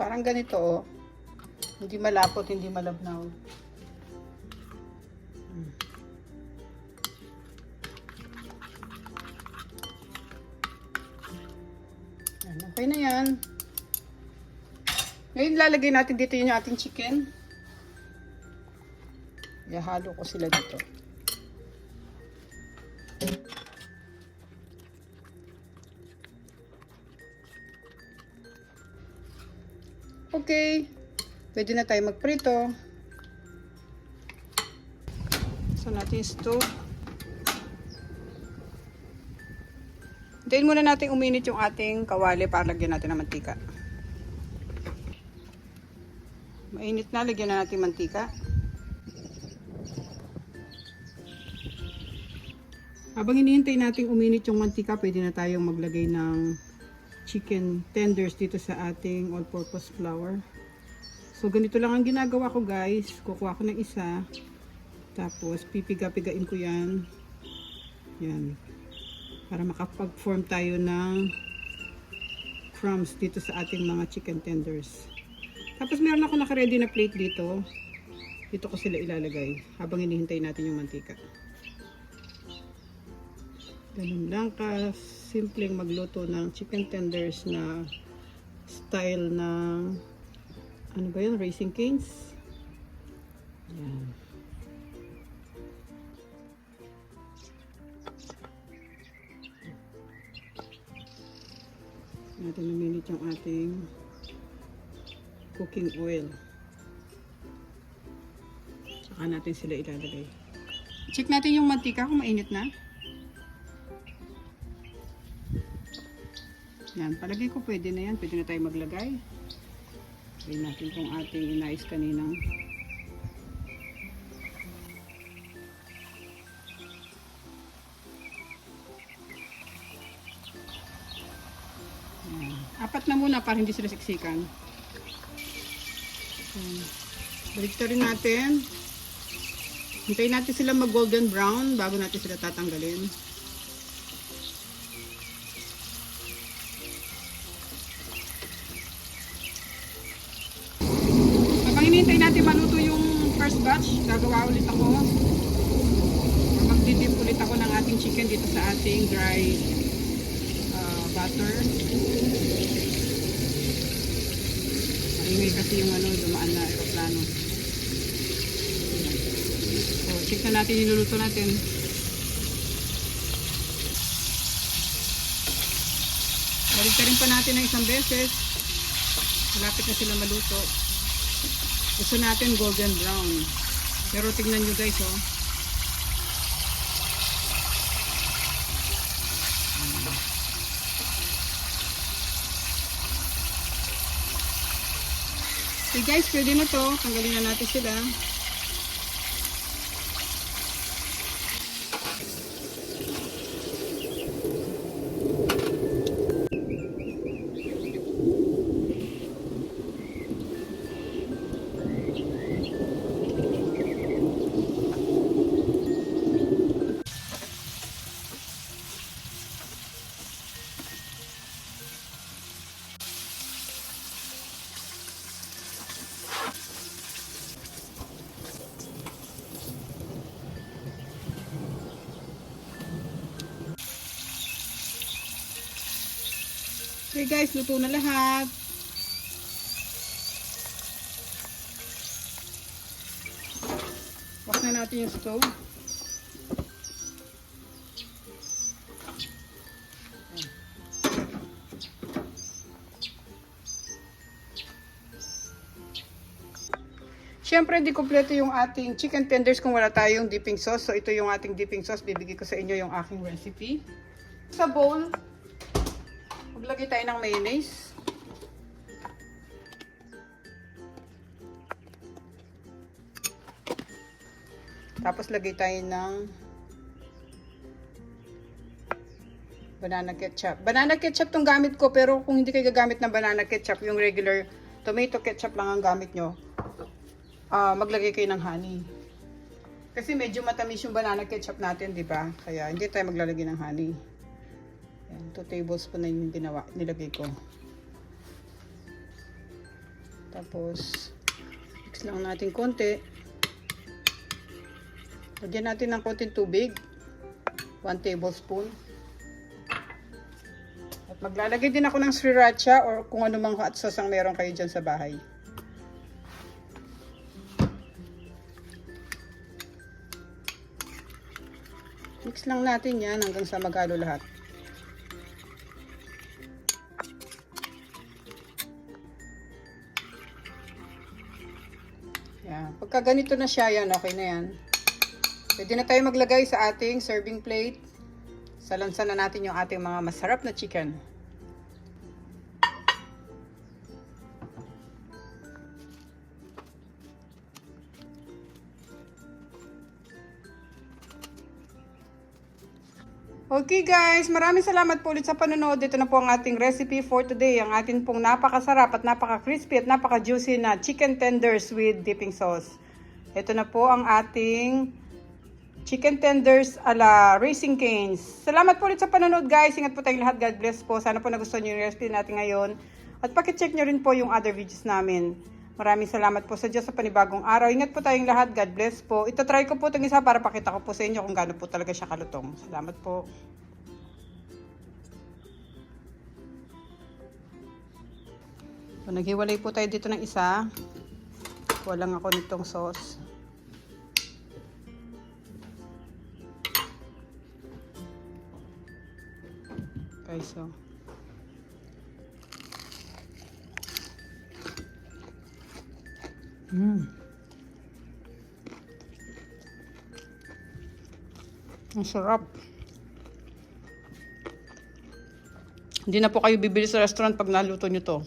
Parang ganito, oh. Hindi malapot, hindi malabnaw. Yan, okay na yan. Ngayon lalagay natin dito yung ating chicken. Ihalo ko sila dito. Okay. Pwede na tayo magprito. So natin yung stove. Hintayin muna natin uminit yung ating kawali para lagyan natin ng mantika. Mainit na, lagyan na natin mantika. Habang hinihintay natin uminit yung mantika, pwede na tayong maglagay ng chicken tenders dito sa ating all-purpose flour. So ganito lang ang ginagawa ko, guys. Kukuha ko ng isa. Tapos pipiga-pigain ko yan. Yan. Para makapag-form tayo ng crumbs dito sa ating mga chicken tenders. Tapos meron ako naka-ready na plate dito. Dito ko sila ilalagay habang hinihintay natin yung mantika. Ganun lang ka simpleng magluto ng chicken tenders na style ng ano ba yun? Racing Canes. Yan. Natin naminit yung ating cooking oil. Saka natin sila ilalagay. Check natin yung mantika kung mainit na. Yan, palagay ko pwede na yan. Pwede na tayo maglagay. Lagay natin itong ating inayos kaninang. Yan. Apat na muna para hindi sila siksikan. Baliktarin natin. Hintayin natin sila mag golden brown bago natin sila tatanggalin. Hinihintay natin maluto yung first batch. Gagawa ulit ako. Magdidip ulit ako ng ating chicken dito sa ating dry butter. Maingay kasi yung dumaan na aeroplano. So, check na natin yung niluluto natin. Baliktarin pa natin ng isang beses. Malapit na sila maluto. Gusto natin golden brown. Pero tignan nyo, guys, oh. Okay, guys, pwede na to. Tanggalin na natin sila. Okay guys, luto na lahat. Off na natin yung stove. Siyempre, di kompleto yung ating chicken tenders kung wala tayong dipping sauce. So, ito yung ating dipping sauce. Bibigay ko sa inyo yung aking recipe. Sa bowl, maglagay tayo ng mayonnaise. Tapos, lagay tayo ng banana ketchup. Banana ketchup tong gamit ko, pero kung hindi kayo gagamit ng banana ketchup, yung regular tomato ketchup lang ang gamit nyo. Maglagay kayo ng honey. Kasi medyo matamis yung banana ketchup natin, di ba? Kaya hindi tayo maglalagay ng honey. Ayan, 2 tablespoon na yung nilagay ko. Tapos, mix lang natin konti. Lagyan natin ng konting tubig. 1 tablespoon. At maglalagay din ako ng sriracha or kung ano mang hot sauce ang meron kayo dyan sa bahay. Mix lang natin yan hanggang sa magalo lahat. Yan. Pagka ganito na siya, yan, okay na yan. Pwede na tayo maglagay sa ating serving plate. Salansan na natin yung ating mga masarap na chicken. Okay guys, maraming salamat po ulit sa panonood. Ito na po ang ating recipe for today. Ang ating pong napakasarap at napaka-crispy at napaka-juicy na chicken tenders with dipping sauce. Ito na po ang ating chicken tenders ala Raising Cane's. Salamat po ulit sa panonood guys. Ingat po tayong lahat. God bless po. Sana po nagustuhan nyo yung recipe natin ngayon. At pakicheck nyo rin po yung other videos namin. Maraming salamat po sa Diyos sa panibagong araw. Ingat po tayong lahat. God bless po. Ito try ko po itong isa para pakita ko po sa inyo kung gaano po talaga siya kalutong. Salamat po. So, naghiwalay po tayo dito ng isa. Kuha lang ako nitong sauce. Okay, so. Ang sarap. Hindi na po kayo bibili sa restaurant pag naluto nyo to.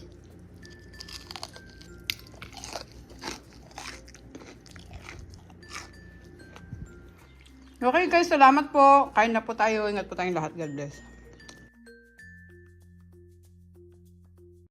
Okay guys, salamat po. Kain na po tayo. Ingat po tayong lahat. God bless.